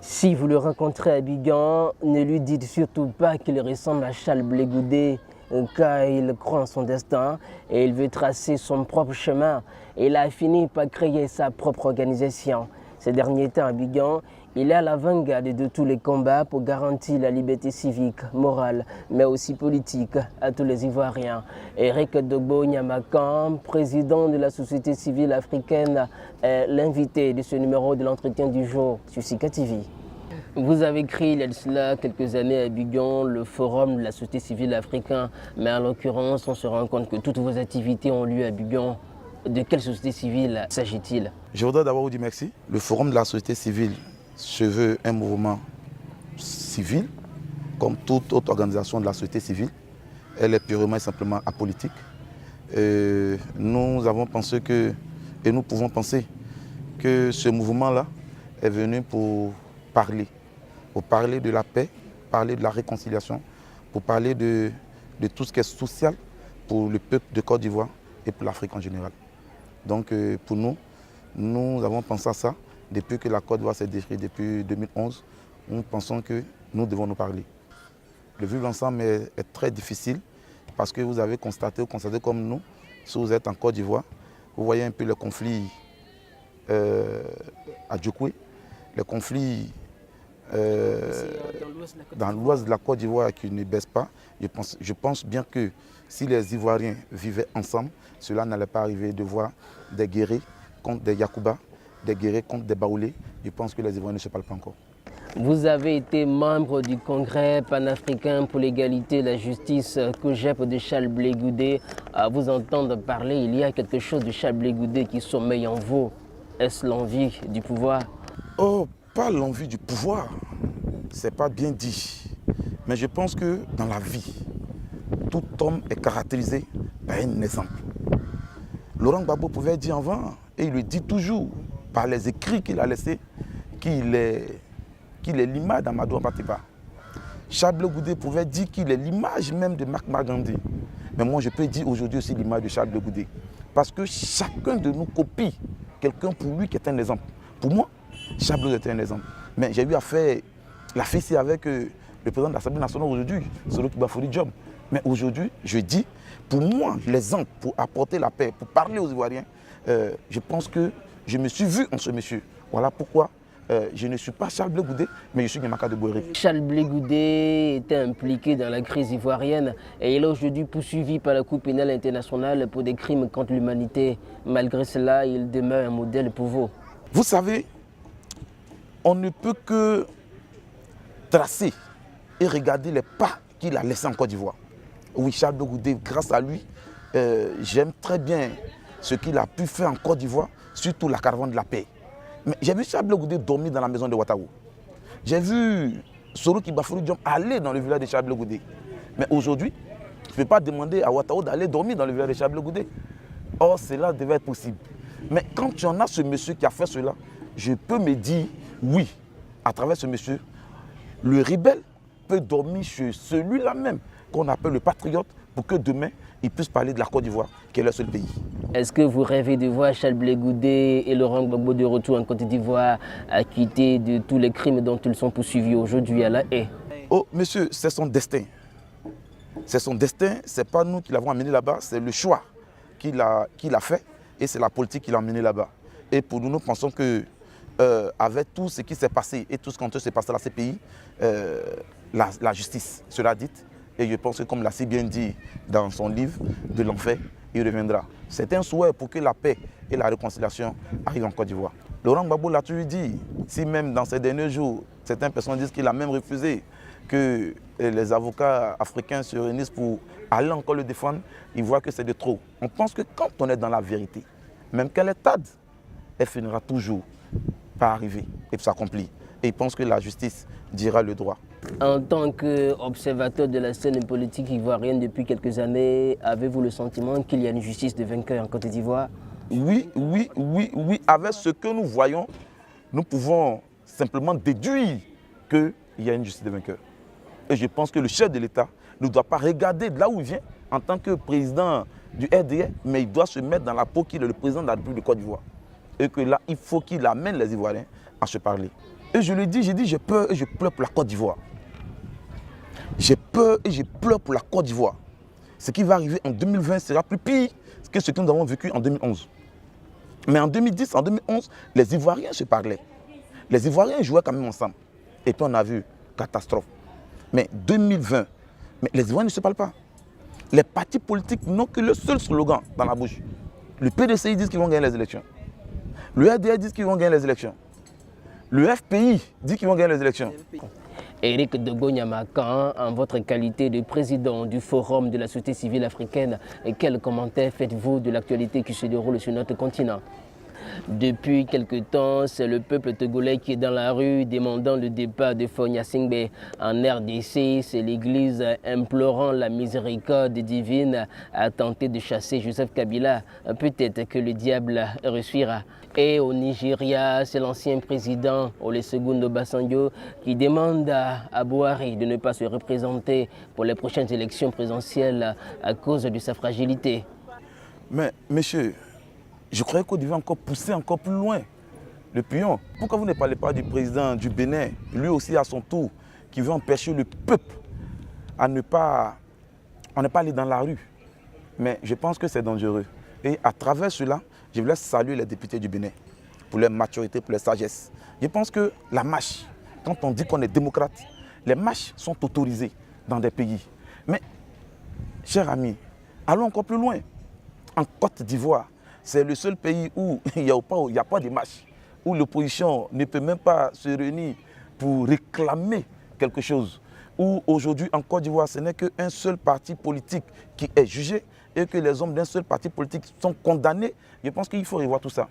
Si vous le rencontrez à Abidjan, ne lui dites surtout pas qu'il ressemble à Charles Blé Goudé, car il croit en son destin et il veut tracer son propre chemin. Il a fini par créer sa propre organisation. Ces derniers temps à Abidjan, il est à l'avant-garde de tous les combats pour garantir la liberté civique, morale, mais aussi politique à tous les Ivoiriens. Eric Dogbo Nyamakan, président de la société civile africaine, est l'invité de ce numéro de l'entretien du jour sur Sika TV. Vous avez créé il y a de cela quelques années à Abidjan le forum de la société civile africaine, mais en l'occurrence, on se rend compte que toutes vos activités ont lieu à Abidjan. De quelle société civile s'agit-il? Je voudrais d'abord vous dire merci. Le forum de la société civile se veut un mouvement civil, comme toute autre organisation de la société civile. Elle est purement et simplement apolitique. Nous avons pensé que, et nous pouvons penser que ce mouvement-là est venu pour parler de la paix, parler de la réconciliation, pour parler de tout ce qui est social pour le peuple de Côte d'Ivoire et pour l'Afrique en général. Donc pour nous, nous avons pensé à ça depuis que la Côte d'Ivoire s'est détruite depuis 2011. Nous pensons que nous devons nous parler. Le vivre ensemble est très difficile parce que vous avez constaté comme nous, si vous êtes en Côte d'Ivoire, vous voyez un peu le conflit à Djokoué, le conflit dans l'ouest de la Côte d'Ivoire qui ne baisse pas. Je pense bien que si les Ivoiriens vivaient ensemble, cela n'allait pas arriver de voir des guerriers contre des Yacouba, des guerriers contre des Baoulés. Je pense que les Ivoiriens ne se parlent pas encore. Vous avez été membre du Congrès panafricain pour l'égalité et la justice, COJEP de Charles Blé Goudé. À vous entendre parler, il y a quelque chose de Charles Blé Goudé qui sommeille en vous. Est-ce l'envie du pouvoir? Oh, pas l'envie du pouvoir, c'est pas bien dit. Mais je pense que dans la vie, tout homme est caractérisé par un exemple. Laurent Gbagbo pouvait dire avant, et il le dit toujours, par les écrits qu'il a laissés, qu'il est l'image d'Amadou Ampatipa. Charles Blé Goudé pouvait dire qu'il est l'image même de Mahatma Gandhi. Mais moi, je peux dire aujourd'hui aussi l'image de Charles Blé Goudé. Parce que chacun de nous copie quelqu'un pour lui qui est un exemple. Pour moi, Charles Blé Goudé est un exemple. Mais j'ai eu à faire la fessée avec le président de l'Assemblée nationale aujourd'hui, Solo Kibafori Diom. Mais aujourd'hui, je dis, pour moi, l'exemple pour apporter la paix, pour parler aux Ivoiriens, je pense que je me suis vu en ce monsieur. Voilà pourquoi je ne suis pas Charles Blé Goudé, mais je suis Nyamaka de Boeré. Charles Blé Goudé était impliqué dans la crise ivoirienne et il est aujourd'hui poursuivi par la Cour pénale internationale pour des crimes contre l'humanité. Malgré cela, il demeure un modèle pour vous. Vous savez, on ne peut que tracer et regarder les pas qu'il a laissés en Côte d'Ivoire. Oui, Charles Blé Goudé, grâce à lui, j'aime très bien ce qu'il a pu faire en Côte d'Ivoire, surtout la caravane de la paix. Mais j'ai vu Charles Blé Goudé dormir dans la maison de Ouattara. J'ai vu Soro Kibafori Diom aller dans le village de Charles Blé Goudé. Mais aujourd'hui, je ne peux pas demander à Ouattara d'aller dormir dans le village de Charles Blé Goudé. Or, cela devait être possible. Mais quand tu en as ce monsieur qui a fait cela, je peux me dire, oui, à travers ce monsieur, le rebelle peut dormir chez celui-là même qu'on appelle le patriote pour que demain, il puisse parler de la Côte d'Ivoire, qui est le seul pays. Est-ce que vous rêvez de voir Charles Blé Goudé et Laurent Gbagbo de retour en Côte d'Ivoire, acquittés de tous les crimes dont ils sont poursuivis aujourd'hui à La Haye? Oh, monsieur, c'est son destin. C'est son destin, ce n'est pas nous qui l'avons amené là-bas, c'est le choix qu'il a fait et c'est la politique qui l'a amené là-bas. Et pour nous, nous pensons que avec tout ce qui s'est passé et tout ce qui s'est passé dans ces pays, la justice sera dite. Et je pense que comme l'a si bien dit dans son livre, de l'enfer, il reviendra. C'est un souhait pour que la paix et la réconciliation arrivent en Côte d'Ivoire. Laurent Gbagbo l'a toujours dit, si même dans ces derniers jours, certaines personnes disent qu'il a même refusé que les avocats africains se réunissent pour aller encore le défendre, ils voient que c'est de trop. On pense que quand on est dans la vérité, même qu'elle est tarde, elle finira toujours par arriver et s'accomplir. Et ils pensent que la justice dira le droit. En tant qu'observateur de la scène politique ivoirienne depuis quelques années, avez-vous le sentiment qu'il y a une justice de vainqueur en Côte d'Ivoire? Oui. Avec ce que nous voyons, nous pouvons simplement déduire qu'il y a une justice de vainqueur. Et je pense que le chef de l'État ne doit pas regarder de là où il vient en tant que président du RDA, mais il doit se mettre dans la peau qu'il est le président de la République de Côte d'Ivoire. Et que là, il faut qu'il amène les Ivoiriens à se parler. Et je lui dis, j'ai peur et je pleure pour la Côte d'Ivoire. J'ai peur et je pleure pour la Côte d'Ivoire. Ce qui va arriver en 2020 sera plus pire que ce que nous avons vécu en 2011. Mais en 2010, en 2011, les Ivoiriens se parlaient. Les Ivoiriens jouaient quand même ensemble. Et puis on a vu, catastrophe. Mais 2020, mais les Ivoiriens ne se parlent pas. Les partis politiques n'ont que le seul slogan dans la bouche. Le PDCI dit qu'ils vont gagner les élections. Le RDA dit qu'ils vont gagner les élections. Le FPI dit qu'ils vont gagner les élections. Éric Dogo-Nyamakan, en votre qualité de président du Forum de la société civile africaine, quels commentaires faites-vous de l'actualité qui se déroule sur notre continent? Depuis quelque temps, c'est le peuple togolais qui est dans la rue demandant le départ de Faure Gnassingbé. En RDC, c'est l'Église implorant la miséricorde divine à tenter de chasser Joseph Kabila. Peut-être que le diable réussira. Et au Nigeria, c'est l'ancien président Olusegun Obasanjo qui demande à Buhari de ne pas se représenter pour les prochaines élections présidentielles à cause de sa fragilité. Mais, monsieur, je croyais qu'on devait encore pousser encore plus loin le pion. Pourquoi vous ne parlez pas du président du Bénin, lui aussi à son tour, qui veut empêcher le peuple à ne pas aller dans la rue? Mais je pense que c'est dangereux. Et à travers cela, je voulais saluer les députés du Bénin pour leur maturité, pour leur sagesse. Je pense que la marche, quand on dit qu'on est démocrate, les marches sont autorisées dans des pays. Mais, chers amis, allons encore plus loin. En Côte d'Ivoire, c'est le seul pays où il n'y a pas de marche, où l'opposition ne peut même pas se réunir pour réclamer quelque chose. Où aujourd'hui en Côte d'Ivoire, ce n'est qu'un seul parti politique qui est jugé et que les hommes d'un seul parti politique sont condamnés. Je pense qu'il faut revoir tout ça.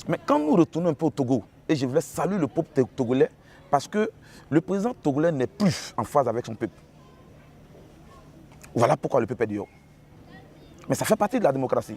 Mais quand nous retournons un peu au Togo, et je voulais saluer le peuple togolais, parce que le président togolais n'est plus en phase avec son peuple. Voilà pourquoi le peuple est dehors. Mais ça fait partie de la démocratie.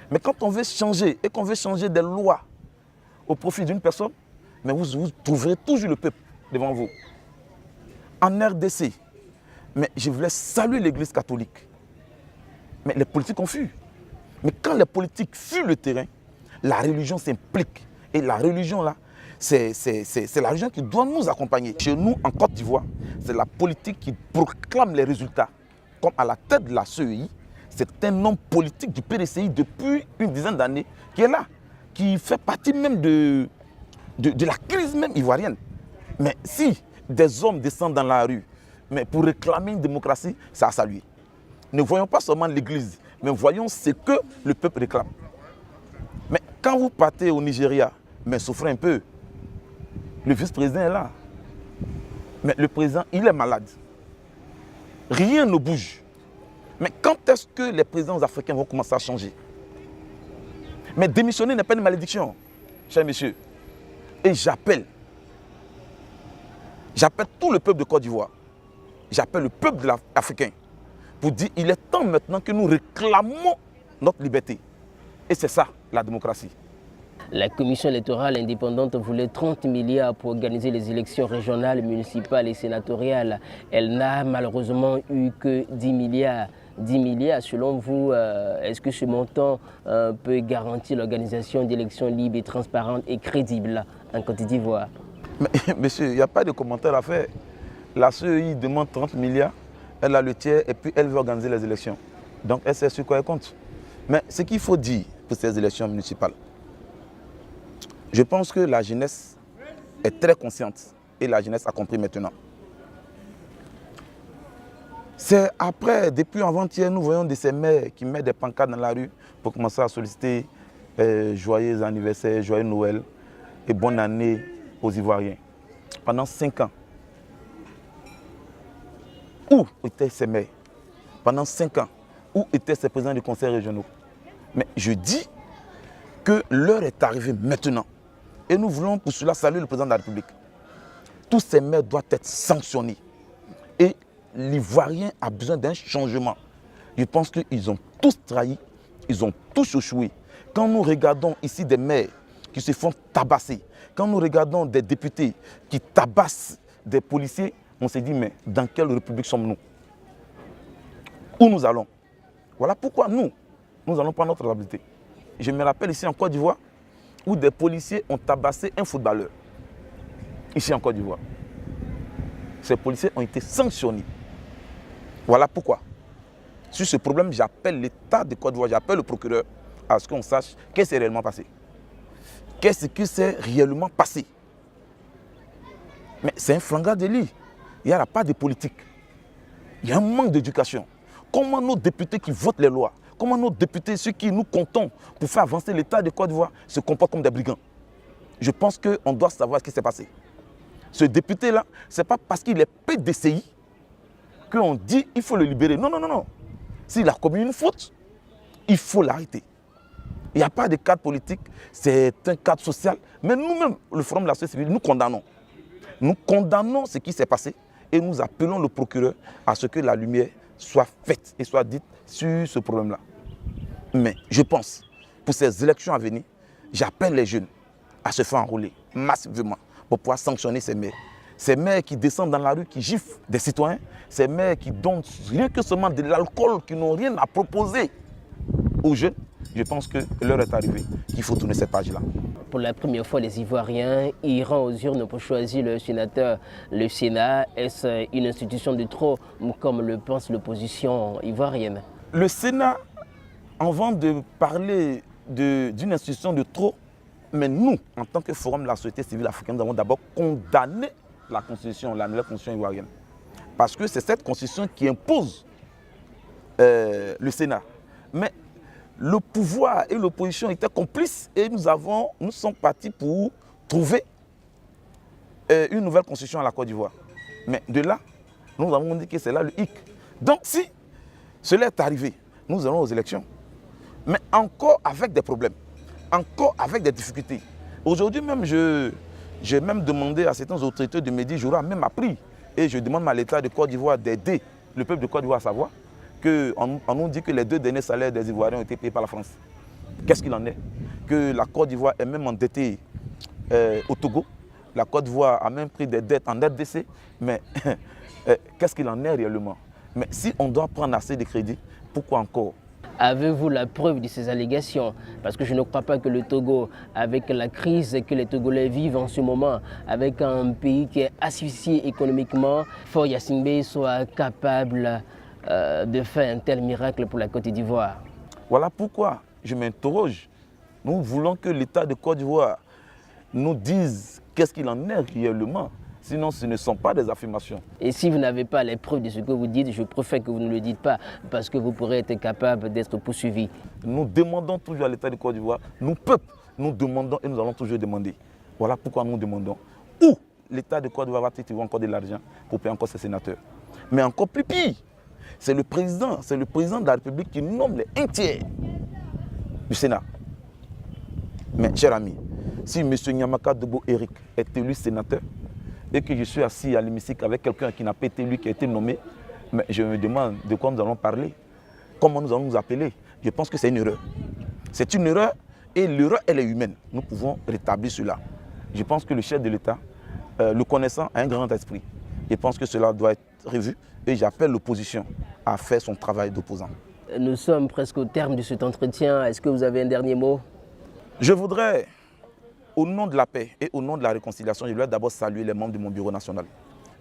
Mais quand on veut changer et qu'on veut changer des lois au profit d'une personne, mais vous trouverez toujours le peuple devant vous. En RDC, mais je voulais saluer l'Église catholique. Mais les politiques ont fui. Mais quand les politiques fuient le terrain, la religion s'implique. Et la religion, là, c'est la religion qui doit nous accompagner. Chez nous, en Côte d'Ivoire, c'est la politique qui proclame les résultats. Comme à la tête de la CEI, c'est un homme politique du PDCI depuis une dizaine d'années qui est là, qui fait partie même de la crise même ivoirienne. Mais si des hommes descendent dans la rue, mais pour réclamer une démocratie, c'est à saluer. Ne voyons pas seulement l'Église, mais voyons ce que le peuple réclame. Mais quand vous partez au Nigeria, mais souffrez un peu, le vice-président est là. Mais le président, il est malade. Rien ne bouge. Mais quand est-ce que les présidents africains vont commencer à changer? Mais démissionner n'est pas une malédiction, cher monsieur. Et j'appelle tout le peuple de Côte d'Ivoire, j'appelle le peuple africain pour dire qu'il est temps maintenant que nous réclamons notre liberté. Et c'est ça, la démocratie. La commission électorale indépendante voulait 30 milliards pour organiser les élections régionales, municipales et sénatoriales. Elle n'a malheureusement eu que 10 milliards. 10 milliards, selon vous, est-ce que ce montant peut garantir l'organisation d'élections libres et transparentes et crédibles en Côte d'Ivoire? Monsieur, il n'y a pas de commentaire à faire. La CEI demande 30 milliards, elle a le tiers et puis elle veut organiser les élections. Donc elle sait sur quoi elle compte. Mais ce qu'il faut dire pour ces élections municipales, je pense que la jeunesse est très consciente et la jeunesse a compris maintenant. C'est après, depuis avant-hier, nous voyons de ces maires qui mettent des pancartes dans la rue pour commencer à solliciter joyeux anniversaire, joyeux Noël et bonne année aux Ivoiriens. Pendant 5 ans. Où étaient ces maires? Pendant 5 ans. Où étaient ces présidents du conseil régionaux? Mais je dis que l'heure est arrivée maintenant. Et nous voulons pour cela saluer le président de la République. Tous ces maires doivent être sanctionnés. Et l'Ivoirien a besoin d'un changement. Je pense qu'ils ont tous trahi, ils ont tous échoué. Quand nous regardons ici des maires qui se font tabasser, quand nous regardons des députés qui tabassent des policiers, on se dit, mais dans quelle république sommes-nous? Où nous allons? Voilà pourquoi nous, nous allons prendre notre responsabilité. Je me rappelle ici en Côte d'Ivoire où des policiers ont tabassé un footballeur. Ici en Côte d'Ivoire. Ces policiers ont été sanctionnés. Voilà pourquoi. Sur ce problème, j'appelle l'État de Côte d'Ivoire, j'appelle le procureur à ce qu'on sache qu'est-ce qui s'est réellement passé. Qu'est-ce qui s'est réellement passé? Mais c'est un flagrant délit. Il n'y a pas de politique. Il y a un manque d'éducation. Comment nos députés qui votent les lois, comment nos députés, ceux qui nous comptons pour faire avancer l'État de Côte d'Ivoire, se comportent comme des brigands? Je pense qu'on doit savoir ce qui s'est passé. Ce député-là, ce n'est pas parce qu'il est PDCI qu'on dit qu'il faut le libérer. Non, non, non, non. S'il a commis une faute, il faut l'arrêter. Il n'y a pas de cadre politique, c'est un cadre social. Mais nous-mêmes, le Forum de la société civile, nous condamnons. Nous condamnons ce qui s'est passé et nous appelons le procureur à ce que la lumière soit faite et soit dite sur ce problème-là. Mais je pense, pour ces élections à venir, j'appelle les jeunes à se faire enrôler massivement pour pouvoir sanctionner ces maires. Ces maires qui descendent dans la rue, qui giflent des citoyens, ces maires qui donnent rien que seulement de l'alcool, qui n'ont rien à proposer aux jeunes. Je pense que l'heure est arrivée, qu'il faut tourner cette page-là. Pour la première fois, les Ivoiriens iront aux urnes pour choisir le sénateur. Le Sénat, est-ce une institution de trop, comme le pense l'opposition ivoirienne? Le Sénat, avant de parler d'une institution de trop, mais nous, en tant que Forum de la société civile africaine, nous avons d'abord condamné la Constitution, la nouvelle Constitution ivoirienne. Parce que c'est cette Constitution qui impose le Sénat. Mais le pouvoir et l'opposition étaient complices et nous sommes partis pour trouver une nouvelle constitution à la Côte d'Ivoire. Mais de là, nous avons dit que c'est là le hic. Donc si cela est arrivé, nous allons aux élections. Mais encore avec des problèmes, encore avec des difficultés. Aujourd'hui même, j'ai même demandé à certaines autorités de me dire, j'aurais même appris. Et je demande à l'État de Côte d'Ivoire d'aider le peuple de Côte d'Ivoire à savoir qu'on nous dit que les 2 derniers salaires des Ivoiriens ont été payés par la France. Qu'est-ce qu'il en est? Que la Côte d'Ivoire est même endettée au Togo. La Côte d'Ivoire a même pris des dettes en RDC. Mais qu'est-ce qu'il en est réellement? Mais si on doit prendre assez de crédits, pourquoi encore? Avez-vous la preuve de ces allégations? Parce que je ne crois pas que le Togo, avec la crise que les Togolais vivent en ce moment, avec un pays qui est asphyxié économiquement, Faure Gnassingbé soit capable de faire un tel miracle pour la Côte d'Ivoire. Voilà pourquoi je m'interroge. Nous voulons que l'État de Côte d'Ivoire nous dise qu'est-ce qu'il en est réellement. Sinon, ce ne sont pas des affirmations. Et si vous n'avez pas les preuves de ce que vous dites, je préfère que vous ne le dites pas, parce que vous pourrez être capable d'être poursuivi. Nous demandons toujours à l'État de Côte d'Ivoire, nous peuple, nous demandons et nous allons toujours demander. Voilà pourquoi nous demandons. Où l'État de Côte d'Ivoire va-t-il encore de l'argent pour payer encore ses sénateurs? Mais encore plus pire, c'est le président de la République qui nomme les 1/3 du Sénat. Mais, cher ami, si M. Nyamaka Dobo Eric est élu sénateur et que je suis assis à l'hémicycle avec quelqu'un qui n'a pas été élu, qui a été nommé, mais je me demande de quoi nous allons parler, comment nous allons nous appeler. Je pense que c'est une erreur. C'est une erreur et l'erreur, elle est humaine. Nous pouvons rétablir cela. Je pense que le chef de l'État, le connaissant, a un grand esprit. Je pense que cela doit être revu et j'appelle l'opposition à faire son travail d'opposant. Nous sommes presque au terme de cet entretien. Est-ce que vous avez un dernier mot? Je voudrais, au nom de la paix et au nom de la réconciliation, je voudrais d'abord saluer les membres de mon bureau national.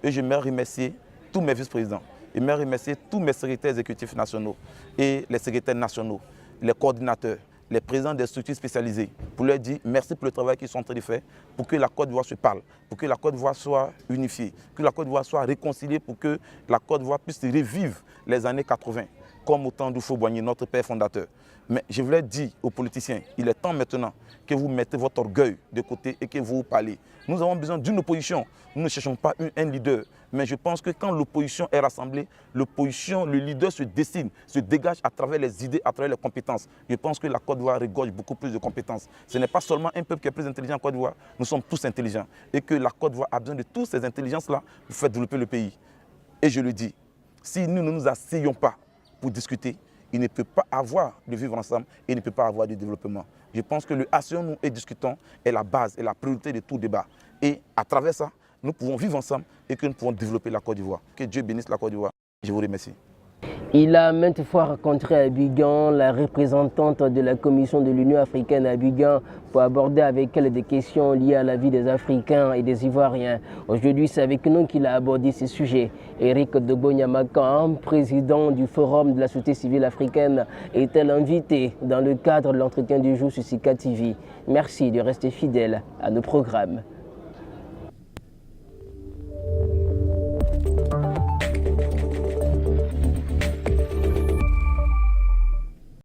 Et je voudrais remercier tous mes vice-présidents. Je voudrais remercier tous mes secrétaires exécutifs nationaux et les secrétaires nationaux, les coordinateurs, les présidents des structures spécialisées, pour leur dire merci pour le travail qu'ils sont en train de faire, pour que la Côte d'Ivoire se parle, pour que la Côte d'Ivoire soit unifiée, que la Côte d'Ivoire soit réconciliée, pour que la Côte d'Ivoire puisse revivre les années 80, comme au temps d'Houphouët-Boigny, notre père fondateur. Mais je voulais dire aux politiciens, il est temps maintenant que vous mettez votre orgueil de côté et que vous parlez. Nous avons besoin d'une opposition. Nous ne cherchons pas un leader. Mais je pense que quand l'opposition est rassemblée, l'opposition, le leader se dessine, se dégage à travers les idées, à travers les compétences. Je pense que la Côte d'Ivoire regorge beaucoup plus de compétences. Ce n'est pas seulement un peuple qui est plus intelligent en Côte d'Ivoire, nous sommes tous intelligents. Et que la Côte d'Ivoire a besoin de toutes ces intelligences-là pour faire développer le pays. Et je le dis, si nous ne nous asseyons pas pour discuter, il ne peut pas avoir de vivre ensemble et il ne peut pas avoir de développement. Je pense que le asseyons-nous et discutons est la base et la priorité de tout débat. Et à travers ça, nous pouvons vivre ensemble et que nous pouvons développer la Côte d'Ivoire. Que Dieu bénisse la Côte d'Ivoire. Je vous remercie. Il a maintes fois rencontré à Abidjan la représentante de la Commission de l'Union africaine à Abidjan pour aborder avec elle des questions liées à la vie des Africains et des Ivoiriens. Aujourd'hui, c'est avec nous qu'il a abordé ces sujets. Eric Dogo-Nyamakan, président du Forum de la société civile africaine, était l'invité dans le cadre de l'entretien du jour sur Sika TV. Merci de rester fidèle à nos programmes.